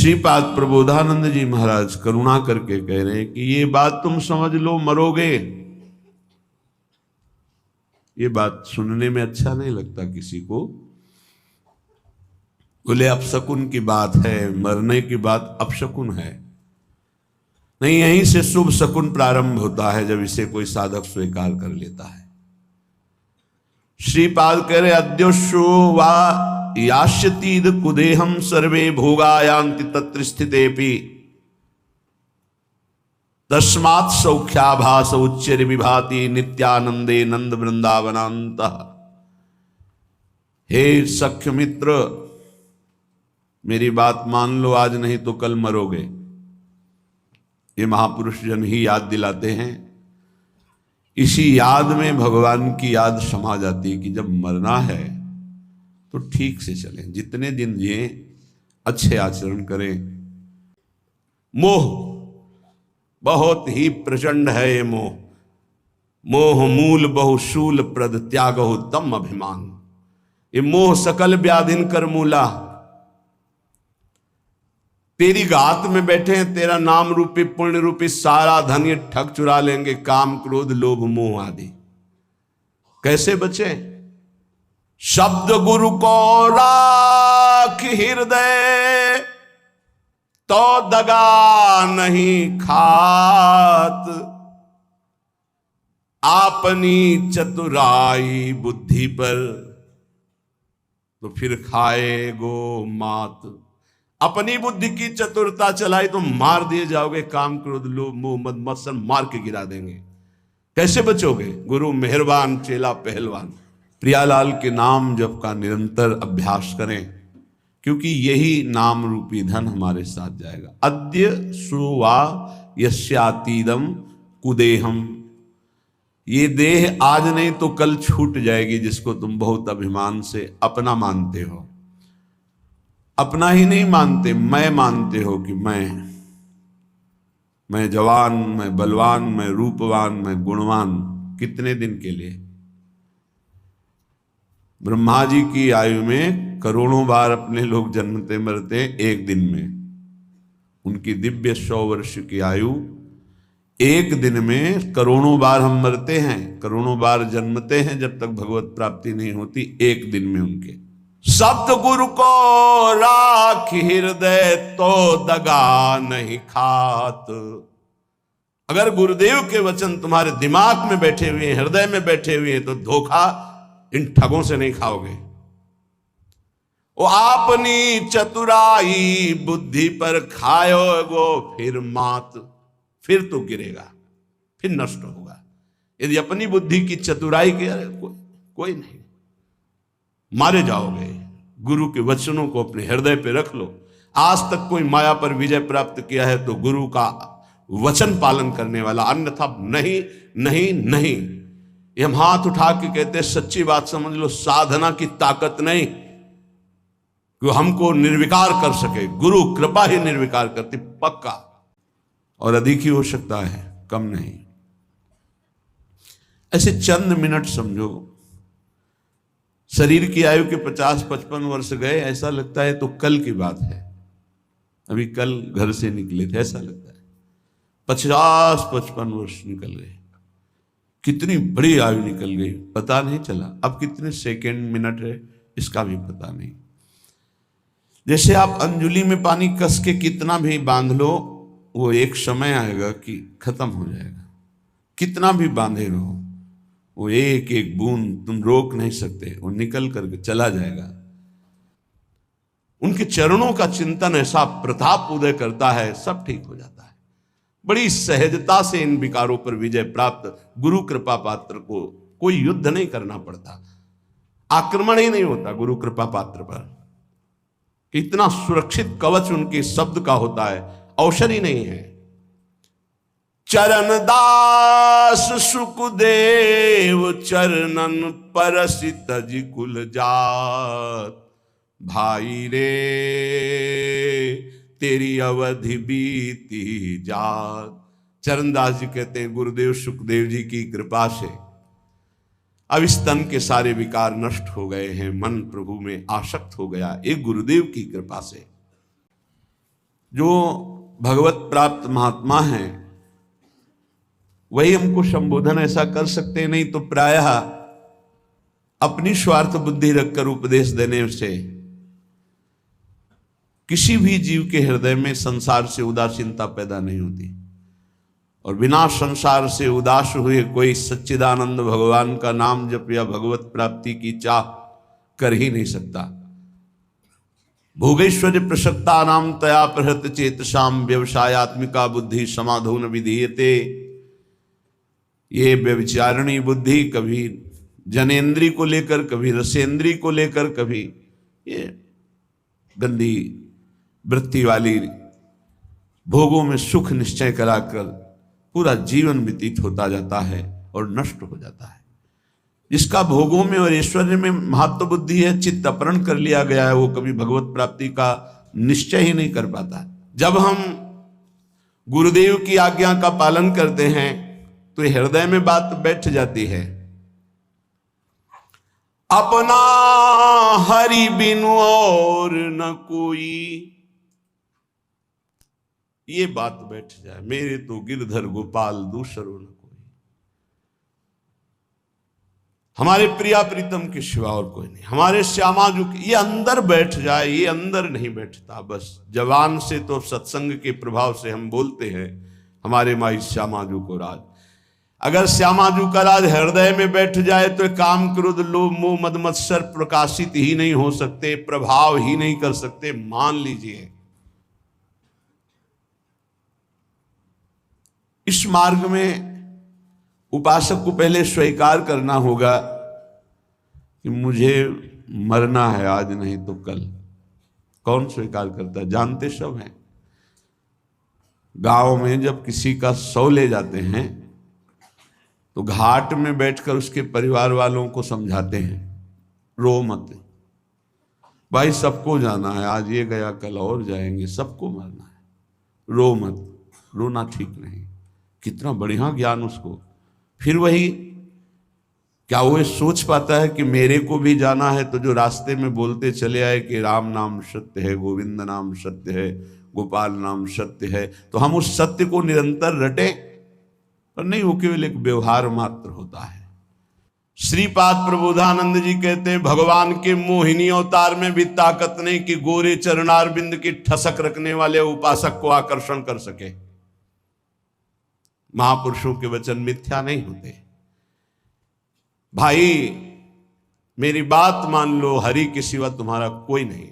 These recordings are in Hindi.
श्रीपाद प्रबोधानंद जी महाराज करुणा करके कह रहे हैं कि ये बात तुम समझ लो, मरोगे। ये बात सुनने में अच्छा नहीं लगता किसी को। बोले अपशकुन की बात है, मरने की बात अपशकुन है। नहीं, यहीं से शुभ शकुन प्रारंभ होता है जब इसे कोई साधक स्वीकार कर लेता है। श्रीपाद कह रहे अद्योशो वा यास्यतीद कुदेहम सर्वे भोगायांति तत्र स्थितेपि तस्मात् सौख्याभास उच्चर विभाति नित्यानंदे नंद वृंदावनांत। हे सख्य मित्र, मेरी बात मान लो, आज नहीं तो कल मरोगे। ये महापुरुष जन ही याद दिलाते हैं। इसी याद में भगवान की याद समा जाती है कि जब मरना है तो ठीक से चलें, जितने दिन जिए अच्छे आचरण करें। मोह बहुत ही प्रचंड है। ये मोह, मोह मूल बहुशूल प्रद त्यागो तम अभिमान। ये मोह सकल व्याधिन कर मूला। तेरी गात में बैठे हैं, तेरा नाम रूपी पुण्य रूपी सारा धन ये ठग चुरा लेंगे, काम क्रोध लोभ मोह आदि। कैसे बचे? शब्द गुरु को राख हृदय तो दगा नहीं खात। आपनी चतुराई बुद्धि पर तो फिर खाए गो मात। अपनी बुद्धि की चतुरता चलाई तो मार दिए जाओगे। काम क्रोध लोभ मोह मद मत्सर मार के गिरा देंगे। कैसे बचोगे? गुरु मेहरबान, चेला पहलवान। प्रियालाल के नाम जप का निरंतर अभ्यास करें, क्योंकि यही नाम रूपी धन हमारे साथ जाएगा। अद्य सुवा यस्यातीदम कुदेहम। ये देह आज नहीं तो कल छूट जाएगी, जिसको तुम बहुत अभिमान से अपना मानते हो। अपना ही नहीं मानते, मैं मानते हो कि मैं जवान, मैं बलवान, मैं रूपवान, मैं गुणवान। कितने दिन के लिए? ब्रह्मा जी की आयु में करोड़ों बार अपने लोग जन्मते मरते हैं एक दिन में। उनकी दिव्य 100 वर्ष की आयु, एक दिन में करोड़ों बार हम मरते हैं, करोड़ों बार जन्मते हैं जब तक भगवत प्राप्ति नहीं होती। एक दिन में उनके शब्द गुरु को राख हृदय तो दगा नहीं खात। अगर गुरुदेव के वचन तुम्हारे दिमाग में बैठे हुए हैं, हृदय में बैठे हुए हैं, तो धोखा इन ठगों से नहीं खाओगे। वो अपनी चतुराई बुद्धि पर खाओगो फिर मात। फिर तो गिरेगा, फिर नष्ट होगा। यदि अपनी बुद्धि की चतुराई के कोई नहीं, मारे जाओगे। गुरु के वचनों को अपने हृदय पे रख लो। आज तक कोई माया पर विजय प्राप्त किया है तो गुरु का वचन पालन करने वाला, अन्यथा नहीं नहीं नहीं। ये हम हाथ उठा के कहते हैं, सच्ची बात समझ लो, साधना की ताकत नहीं कि हमको निर्विकार कर सके। गुरु कृपा ही निर्विकार करती, पक्का। और अधिक ही हो सकता है, कम नहीं। ऐसे चंद मिनट समझो। शरीर की आयु के 50-55 वर्ष गए, ऐसा लगता है तो कल की बात है। अभी कल घर से निकले थे, ऐसा लगता है 50-55 वर्ष निकल गए। कितनी बड़ी आयु निकल गई, पता नहीं चला। अब कितने सेकंड मिनट है इसका भी पता नहीं। जैसे आप अंजुली में पानी कस के कितना भी बांध लो, वो एक समय आएगा कि खत्म हो जाएगा। कितना भी बांधे रहो, वो एक एक बूंद तुम रोक नहीं सकते, वो निकल करके चला जाएगा। उनके चरणों का चिंतन ऐसा प्रताप उदय करता है, सब ठीक हो जाता है। बड़ी सहजता से इन विकारों पर विजय प्राप्त। गुरु कृपा पात्र को कोई युद्ध नहीं करना पड़ता, आक्रमण ही नहीं होता गुरु कृपा पात्र पर। इतना सुरक्षित कवच उनके शब्द का होता है, औषधि नहीं है। चरण दास सुखदेव चरणन परसि तज कुल जात। भाई रे तेरी अवधि बीती जात। चरणदास जी कहते हैं, गुरुदेव सुखदेव जी की कृपा से अब इस तन के सारे विकार नष्ट हो गए हैं, मन प्रभु में आसक्त हो गया, एक गुरुदेव की कृपा से। जो भगवत प्राप्त महात्मा हैं वही हमको संबोधन ऐसा कर सकते हैं, नहीं तो प्रायः अपनी स्वार्थ बुद्धि रखकर उपदेश देने से किसी भी जीव के हृदय में संसार से उदासीनता पैदा नहीं होती, और बिना संसार से उदास हुए कोई सच्चिदानंद भगवान का नाम जप या भगवत प्राप्ति की चाह कर ही नहीं सकता। भोगेश्वर्य प्रसक्ता नाम तया प्रहृत चेतसाम व्यवसायत्मिका बुद्धि समाधून विधीयते। ये व्यभिचारिणी बुद्धि कभी जनेन्द्री को लेकर, कभी रसेंद्री को लेकर, कभी ये गंदी वृत्ति वाली भोगों में सुख निश्चय कराकर पूरा जीवन व्यतीत होता जाता है और नष्ट हो जाता है। जिसका भोगों में और ऐश्वर्य में महत्व बुद्धि है, चित्त अपहरण कर लिया गया है, वो कभी भगवत प्राप्ति का निश्चय ही नहीं कर पाता। जब हम गुरुदेव की आज्ञा का पालन करते हैं तो हृदय में बात बैठ जाती है, अपना हरि बिनु और न कोई, ये बात बैठ जाए, मेरे तो गिरधर गोपाल दूसरो न कोई, हमारे प्रिया प्रीतम के सिवा और कोई नहीं, हमारे श्यामाजू, ये अंदर बैठ जाए। ये अंदर नहीं बैठता, बस जवान से तो सत्संग के प्रभाव से हम बोलते हैं हमारे माई श्यामाजू को राज। अगर श्यामाजू का राज हृदय में बैठ जाए तो काम क्रोध लोभ मोह मद मत्सर प्रकाशित ही नहीं हो सकते, प्रभाव ही नहीं कर सकते। मान लीजिए इस मार्ग में उपासक को पहले स्वीकार करना होगा कि मुझे मरना है, आज नहीं तो कल। कौन स्वीकार करता है? जानते सब हैं। गांव में जब किसी का शव ले जाते हैं तो घाट में बैठकर उसके परिवार वालों को समझाते हैं, रो मत भाई, सबको जाना है, आज ये गया कल और जाएंगे, सबको मरना है, रो मत। रोना ठीक नहीं। कितना बढ़िया ज्ञान उसको। फिर वही, क्या वो सोच पाता है कि मेरे को भी जाना है? तो जो रास्ते में बोलते चले आए कि राम नाम सत्य है, गोविंद नाम सत्य है, गोपाल नाम सत्य है, तो हम उस सत्य को निरंतर रटें, पर नहीं, वो केवल एक व्यवहार मात्र होता है। श्रीपाद प्रबोधानंद जी कहते हैं, भगवान के मोहिनी अवतार में भी ताकत नहीं कि गोरे चरणारविंद की ठसक रखने वाले उपासक को आकर्षण कर सके। महापुरुषों के वचन मिथ्या नहीं होते। भाई मेरी बात मान लो, हरि के सिवा तुम्हारा कोई नहीं।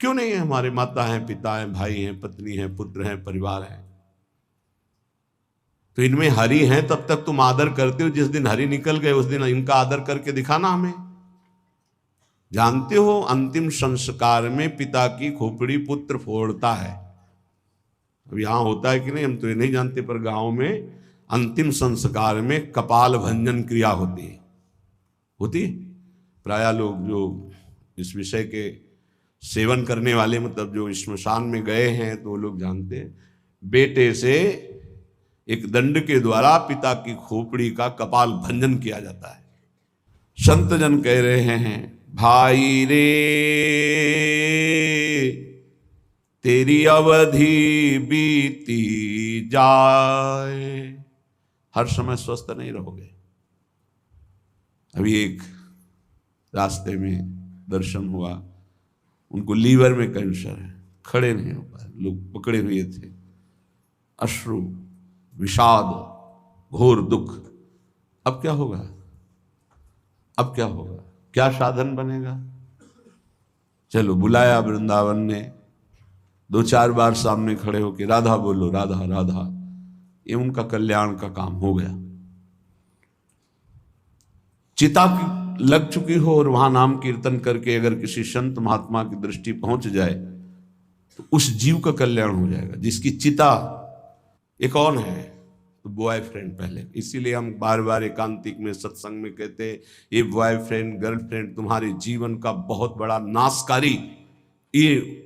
क्यों नहीं है? हमारे माता हैं, पिता हैं, भाई हैं, पत्नी हैं, पुत्र हैं, परिवार हैं। तो इनमें हरि हैं तब तक तुम आदर करते हो। जिस दिन हरि निकल गए उस दिन इनका आदर करके दिखाना हमें। जानते हो, अंतिम संस्कार में पिता की खोपड़ी पुत्र फोड़ता है। अब यहां होता है कि नहीं हम तो ये नहीं जानते, पर गांव में अंतिम संस्कार में कपाल भंजन क्रिया होती है। प्राय लोग जो इस विषय के सेवन करने वाले, मतलब जो श्मशान में गए हैं, तो वो लोग जानते हैं। बेटे से एक दंड के द्वारा पिता की खोपड़ी का कपाल भंजन किया जाता है। संत जन कह रहे हैं, भाई रे तेरी अवधि बीती जाए, हर समय स्वस्थ नहीं रहोगे। अभी एक रास्ते में दर्शन हुआ, उनको लीवर में कैंसर है, खड़े नहीं हो पाए, लोग पकड़े हुए थे, अश्रु, विषाद, घोर दुख। अब क्या होगा? अब क्या होगा? क्या साधन बनेगा? चलो, बुलाया वृंदावन ने, 2-4 बार सामने खड़े होकर राधा बोलो, राधा राधा, ये उनका कल्याण का काम हो गया। चिता लग चुकी हो और वहां नाम कीर्तन करके अगर किसी संत महात्मा की दृष्टि पहुंच जाए तो उस जीव का कल्याण हो जाएगा जिसकी चिता। ये कौन है? तो बॉयफ्रेंड पहले। इसीलिए हम बार बार एकांतिक में सत्संग में कहते हैं, ये बॉयफ्रेंड गर्लफ्रेंड तुम्हारे जीवन का बहुत बड़ा नाशकारी। ये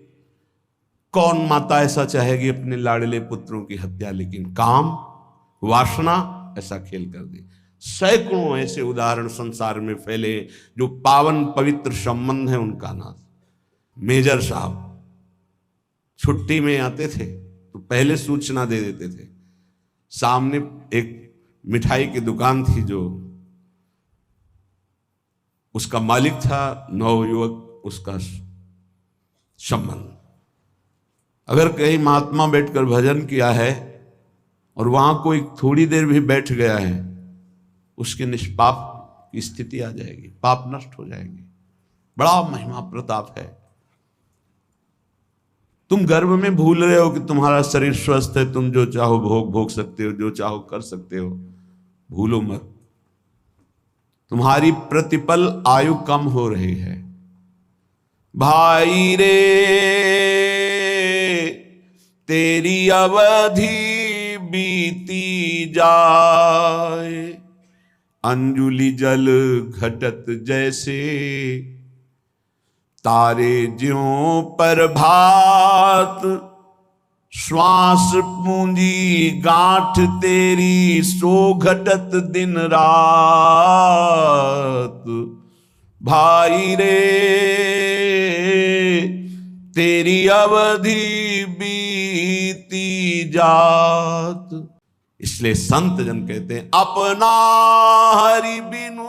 कौन माता ऐसा चाहेगी अपने लाडले पुत्रों की हत्या? लेकिन काम, वासना ऐसा खेल कर दी। सैकड़ों ऐसे उदाहरण संसार में फैले जो पावन पवित्र संबंध है उनका नाश। मेजर साहब छुट्टी में आते थे तो पहले सूचना दे देते थे। सामने एक मिठाई की दुकान थी, जो उसका मालिक था नवयुवक, उसका संबंध। अगर कहीं महात्मा बैठकर भजन किया है और वहां कोई थोड़ी देर भी बैठ गया है, उसके निष्पाप की स्थिति आ जाएगी, पाप नष्ट हो जाएंगे। बड़ा महिमा प्रताप है। तुम गर्भ में भूल रहे हो कि तुम्हारा शरीर स्वस्थ है, तुम जो चाहो भोग सकते हो, जो चाहो कर सकते हो। भूलो मत, तुम्हारी प्रतिपल आयु कम हो रही है। भाई रे तेरी अवधि बीती जाए, अंजुलि जल घटत जैसे, तारे ज्यों पर भात, श्वास पूंजी गांठ तेरी, सो घटत दिन रात। भाई रे तेरी अवधि बीती जात। इसलिए संत जन कहते हैं, अपना हरि बिनु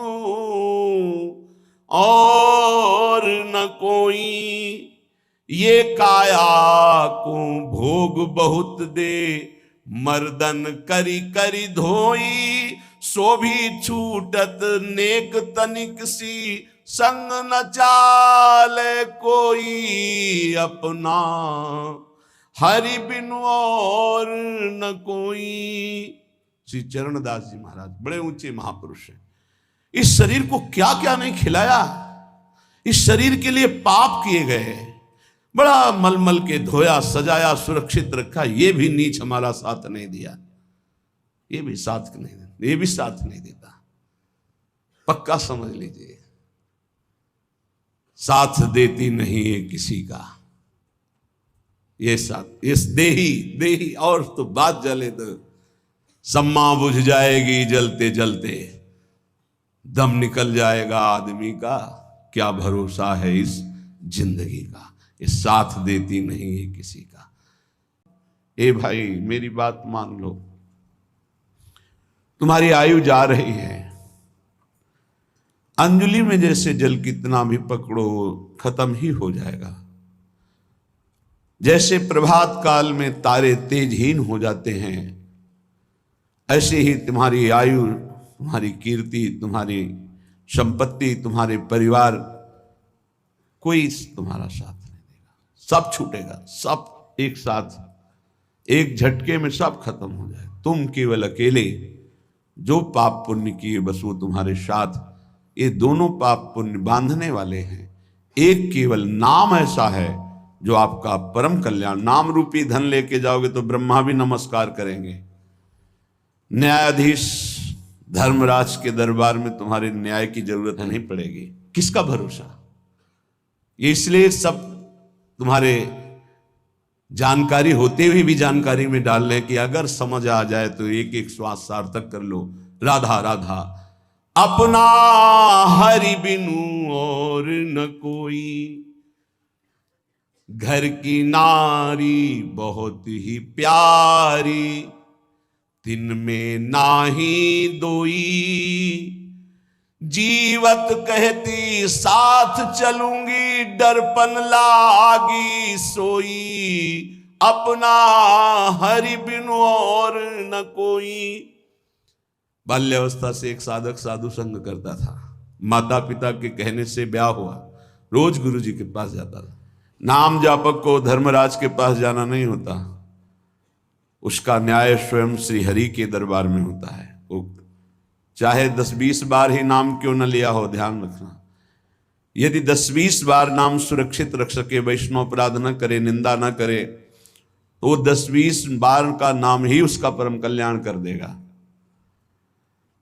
और न कोई, ये काया को भोग बहुत दे, मर्दन करी करी धोई, सो भी छूटत नेक तनिक सी, संग न चाले कोई, अपना हरि बिनु और न कोई। श्री चरणदास जी महाराज बड़े ऊंचे महापुरुष हैं। इस शरीर को क्या क्या नहीं खिलाया, इस शरीर के लिए पाप किए गए, बड़ा मलमल के धोया सजाया सुरक्षित रखा, ये भी नीच हमारा साथ नहीं दिया, ये भी साथ नहीं देता, ये भी साथ नहीं देता। पक्का समझ लीजिए, साथ देती नहीं है किसी का ये साथ। इस देही और तो बात जले तो सम्मा बुझ जाएगी, जलते जलते दम निकल जाएगा आदमी का, क्या भरोसा है इस जिंदगी का। ये साथ देती नहीं है किसी का। ए भाई मेरी बात मान लो, तुम्हारी आयु जा रही है, अंजलि में जैसे जल कितना भी पकड़ो खत्म ही हो जाएगा। जैसे प्रभात काल में तारे तेजहीन हो जाते हैं, ऐसे ही तुम्हारी आयु, तुम्हारी कीर्ति, तुम्हारी संपत्ति, तुम्हारे परिवार, कोई तुम्हारा साथ नहीं देगा, सब छूटेगा, सब एक साथ एक झटके में सब खत्म हो जाए। तुम केवल अकेले जो पाप पुण्य किए बस वो तुम्हारे साथ, ये दोनों पाप पुण्य बांधने वाले हैं। एक केवल नाम ऐसा है जो आपका परम कल्याण, नाम रूपी धन लेके जाओगे तो ब्रह्मा भी नमस्कार करेंगे। न्यायाधीश धर्मराज के दरबार में तुम्हारे न्याय की जरूरत नहीं पड़ेगी। किसका भरोसा? ये इसलिए सब तुम्हारे जानकारी होते हुए भी जानकारी में डाल रहे कि अगर समझ आ जाए तो एक एक श्वास सार्थक कर लो। राधा राधा, अपना हरि बिनु और न कोई, घर की नारी बहुत ही प्यारी, दिन में नाही दोई, जीवत कहती साथ चलूंगी, दर्पण लागी सोई, अपना हरि बिनु और न कोई। बाल्यावस्था से एक साधक साधु संग करता था, माता पिता के कहने से ब्याह हुआ, रोज गुरु जी के पास जाता था। नाम जापक को धर्मराज के पास जाना नहीं होता, उसका न्याय स्वयं श्री हरि के दरबार में होता है। वो चाहे 10-20 बार ही नाम क्यों न लिया हो, ध्यान रखना, यदि 10-20 बार नाम सुरक्षित रख सके, वैष्णव अपराध न करे, निंदा न करे, तो 10-20 बार का नाम ही उसका परम कल्याण कर देगा।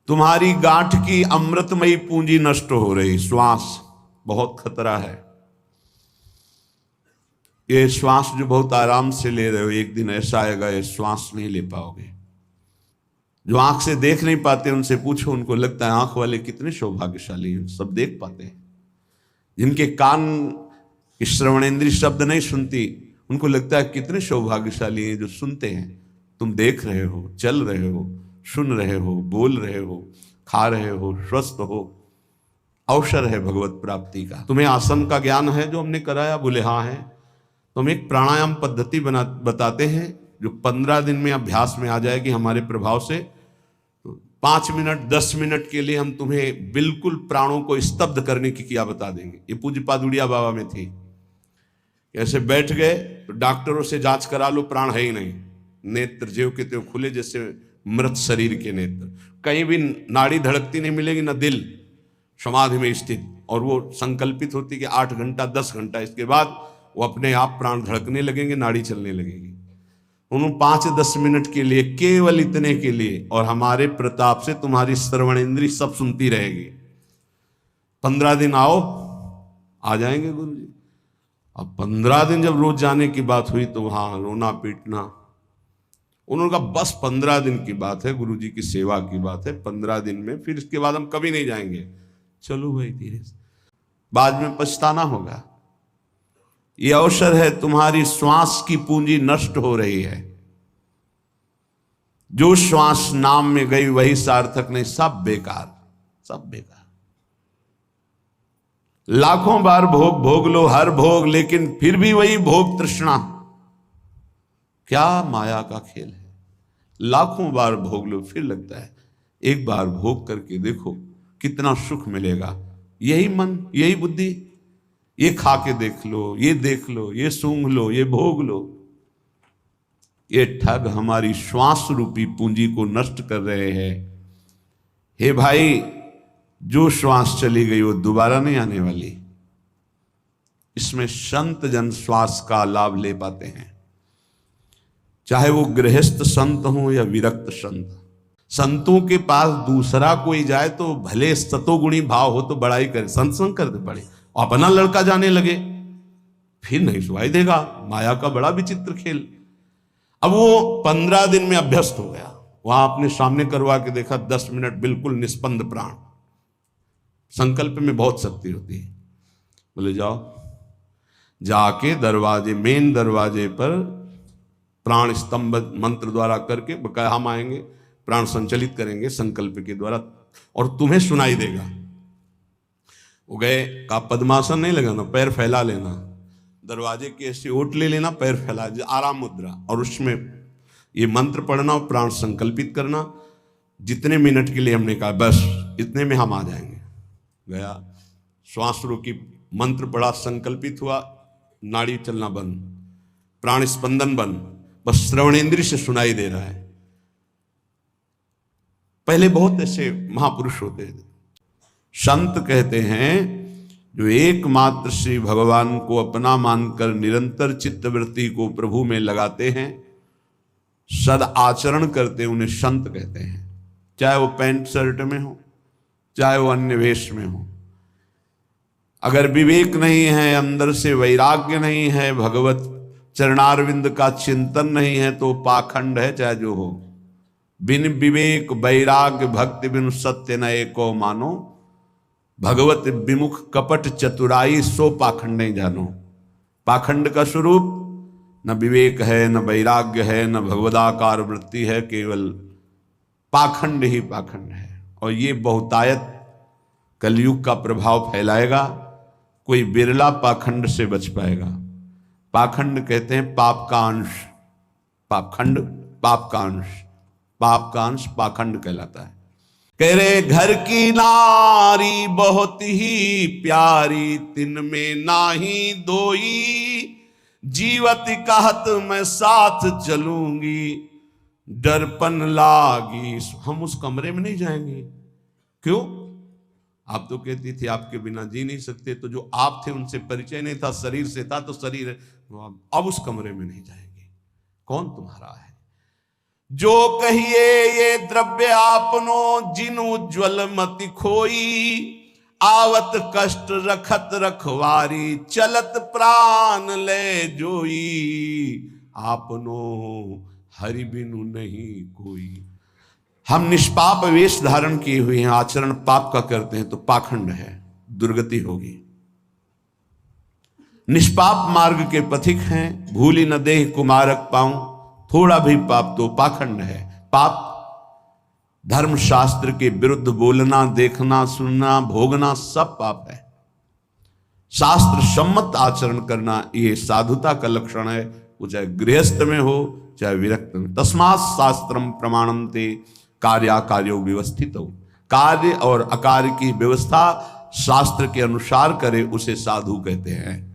तुम्हारी गांठ की अमृतमयी पूंजी नष्ट हो रही, श्वास बहुत खतरा है। ये श्वास जो बहुत आराम से ले रहे हो, एक दिन ऐसा आएगा ये श्वास नहीं ले पाओगे। जो आंख से देख नहीं पाते उनसे पूछो, उनको लगता है आंख वाले कितने सौभाग्यशाली हैं, सब देख पाते हैं। जिनके कान की श्रवणेंद्रिय शब्द नहीं सुनती, उनको लगता है कितने सौभाग्यशाली हैं जो सुनते हैं। तुम देख रहे हो, चल रहे हो, सुन रहे हो, बोल रहे हो, खा रहे हो, स्वस्थ हो, अवसर है भगवत प्राप्ति का। तुम्हें आसन का ज्ञान है जो हमने कराया? बोले हाँ है। तो हम एक प्राणायाम पद्धति बताते हैं जो 15 दिन में अभ्यास में आ जाएगी हमारे प्रभाव से। 5 मिनट 10 मिनट के लिए हम तुम्हें बिल्कुल प्राणों को स्तब्ध करने की क्रिया बता देंगे। ये पूज्य पादुड़िया बाबा में थी। ऐसे बैठ गए तो डॉक्टरों से जांच करा लो, प्राण है ही नहीं, नेत्र ज्यों के त्यों खुले जैसे मृत शरीर के नेत्र, कहीं भी नाड़ी धड़कती नहीं मिलेगी, ना दिल, समाधि में स्थित। और वो संकल्पित होती कि 8 घंटा 10 घंटा, इसके बाद वो अपने आप प्राण धड़कने लगेंगे, नाड़ी चलने लगेगी। उन्होंने 5-10 मिनट के लिए, केवल इतने के लिए, और हमारे प्रताप से तुम्हारी श्रवण इंद्री सब सुनती रहेगी। 15 दिन आओ, आ जाएंगे गुरु जी। अब 15 दिन जब रोज जाने की बात हुई तो वहां रोना पीटना। उन्होंने कहा बस 15 दिन की बात है, गुरु जी की सेवा की बात है, 15 दिन में, फिर इसके बाद हम कभी नहीं जाएंगे। चलो भाई धीरे से, बाद में पछताना होगा। ये अवसर है, तुम्हारी श्वास की पूंजी नष्ट हो रही है। जो श्वास नाम में गई वही सार्थक नहीं, सब बेकार, सब बेकार। लाखों बार भोग भोग लो, हर भोग, लेकिन फिर भी वही भोग तृष्णा। क्या माया का खेल है। लाखों बार भोग लो, फिर लगता है एक बार भोग करके देखो कितना सुख मिलेगा। यही मन, यही बुद्धि, ये खा के देख लो, ये देख लो, ये सूंघ लो, ये भोग लो। ये ठग हमारी श्वास रूपी पूंजी को नष्ट कर रहे हैं। हे भाई, जो श्वास चली गई वो दोबारा नहीं आने वाली। इसमें संत जन श्वास का लाभ ले पाते हैं, चाहे वो गृहस्थ संत हो या विरक्त संत। संतों के पास दूसरा कोई जाए तो भले सतोगुणी भाव हो तो बड़ाई करे, संत संग करते पड़े, अपना लड़का जाने लगे फिर नहीं सुनाई देगा। माया का बड़ा विचित्र खेल। अब वो 15 दिन में अभ्यस्त हो गया। वहां अपने सामने करवा के देखा, 10 मिनट बिल्कुल निस्पंद प्राण। संकल्प में बहुत शक्ति होती है। बोले जाओ, जाके दरवाजे, मेन दरवाजे पर प्राण स्तंभ मंत्र द्वारा करके, बकाया हम आएंगे, प्राण संचलित करेंगे संकल्प के द्वारा, और तुम्हें सुनाई देगा। वो गए, का पद्मासन नहीं लगाना, पैर फैला लेना, दरवाजे के ऐसे ओट ले लेना, पैर फैला, आराम मुद्रा, और उसमें ये मंत्र पढ़ना और प्राण संकल्पित करना। जितने मिनट के लिए हमने कहा बस इतने में हम आ जाएंगे। गया, श्वास रोकी, मंत्र पढ़ा, संकल्पित हुआ, नाड़ी चलना बंद, प्राण स्पंदन बंद, बस श्रवणेंद्रिय से सुनाई दे रहा है। पहले बहुत ऐसे महापुरुष होते थे। संत कहते हैं जो एकमात्र श्री भगवान को अपना मानकर निरंतर चित्तवृत्ति को प्रभु में लगाते हैं, सद आचरण करते हैं, उन्हें संत कहते हैं। चाहे वो पैंट शर्ट में हो, चाहे वो अन्य वेश में हो। अगर विवेक नहीं है, अंदर से वैराग्य नहीं है, भगवत चरणारविंद का चिंतन नहीं है, तो पाखंड है चाहे जो हो। बिन विवेक वैराग्य भक्ति बिन सत्य न एको मानो, भगवत विमुख कपट चतुराई सो पाखंड नहीं जानो। पाखंड का स्वरूप न विवेक है, न वैराग्य है, न भगवदाकार वृत्ति है, केवल पाखंड ही पाखंड है। और ये बहुतायत कलयुग का प्रभाव फैलाएगा। कोई बिरला पाखंड से बच पाएगा। पाखंड कहते हैं पाप का अंश, पाखंड पाप का अंश, पाप का अंश पाखंड कहलाता है। कह रहे घर की नारी बहुत ही प्यारी, तिन में नाही दोई, जीवत कहत मैं साथ चलूंगी, डरपन लागी। हम उस कमरे में नहीं जाएंगे। क्यों? आप तो कहती थी आपके बिना जी नहीं सकते, तो जो आप थे उनसे परिचय नहीं था, शरीर से था, तो शरीर अब उस कमरे में नहीं जाएंगे। कौन तुम्हारा है? जो कहिए ये द्रव्य आपनो, जिन उज्ज्वल मति खोई, आवत कष्ट रखत रखवारी, चलत प्राण ले जोई, आपनो हरि बिनु नहीं कोई। हम निष्पाप वेश धारण किए हुए हैं, आचरण पाप का करते हैं, तो पाखंड है, दुर्गति होगी। निष्पाप मार्ग के पथिक हैं, भूली न देह कुमारक पाऊं, थोड़ा भी पाप तो पाखंड है। पाप धर्म शास्त्र के विरुद्ध बोलना, देखना, सुनना, भोगना सब पाप है। शास्त्र सम्मत आचरण करना ये साधुता का लक्षण है, वो चाहे गृहस्थ में हो चाहे विरक्त में। तस्मात् शास्त्रम प्रमाणन्ते कार्याकार्यो व्यवस्थित हो, कार्य और अकार्य की व्यवस्था शास्त्र के अनुसार करे उसे साधु कहते हैं।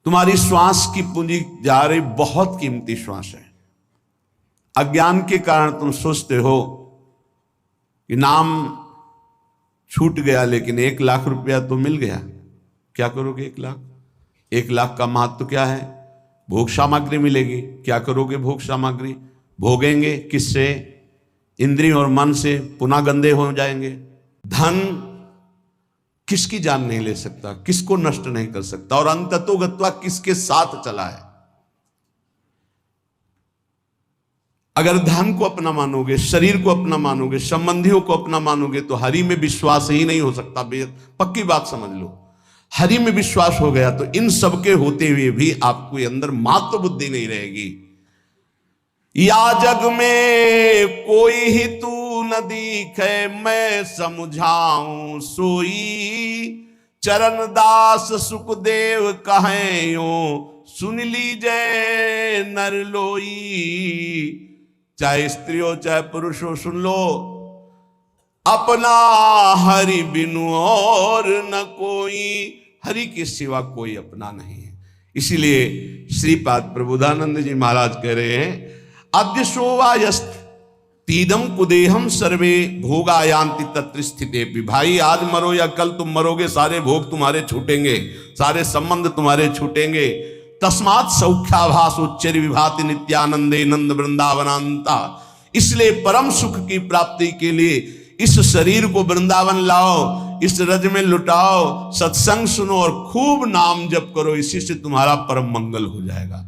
तुम्हारी श्वास की पूंजी जा रही, बहुत कीमती श्वास है। अज्ञान के कारण तुम सोचते हो कि नाम छूट गया लेकिन 1 लाख रुपया तो मिल गया, क्या करोगे 1 लाख? 1 लाख का महत्व क्या है? भोग सामग्री मिलेगी, क्या करोगे भोग सामग्री? भोगेंगे किससे? इंद्रिय और मन से, पुनः गंदे हो जाएंगे। धन किसकी जान नहीं ले सकता, किसको नष्ट नहीं कर सकता, और अंततोगत्वा किसके साथ चला है। अगर धन को अपना मानोगे, शरीर को अपना मानोगे, संबंधियों को अपना मानोगे तो हरि में विश्वास ही नहीं हो सकता। पक्की बात समझ लो, हरि में विश्वास हो गया तो इन सबके होते हुए भी आपको अंदर मात्र बुद्धि नहीं रहेगी। या जग में कोई ही तू न दिखे, मैं समझाऊं सोई, चरण दास सुखदेव कहें यो, सुन लीजिए नर लोई। चाहे स्त्री हो चाहे पुरुष हो, सुन लो, अपना हरि बिनु और न कोई, हरि के सिवा कोई अपना नहीं है। इसीलिए श्रीपाद प्रबोधानंद जी महाराज कह रहे हैं, अद्य शोवायस्त तीदम कुदेहम सर्वे भोगायांति तत्र स्थिते। भाई आज मरो या कल तुम मरोगे, सारे भोग तुम्हारे छूटेंगे, सारे संबंध तुम्हारे छूटेंगे। तस्मात् सौख्याभास उच्चर विभाति नित्यानंदे नंद वृंदावनांता। इसलिए परम सुख की प्राप्ति के लिए इस शरीर को वृंदावन लाओ, इस रज में लुटाओ, सत्संग सुनो और खूब नाम जप करो, इसी से तुम्हारा परम मंगल हो जाएगा।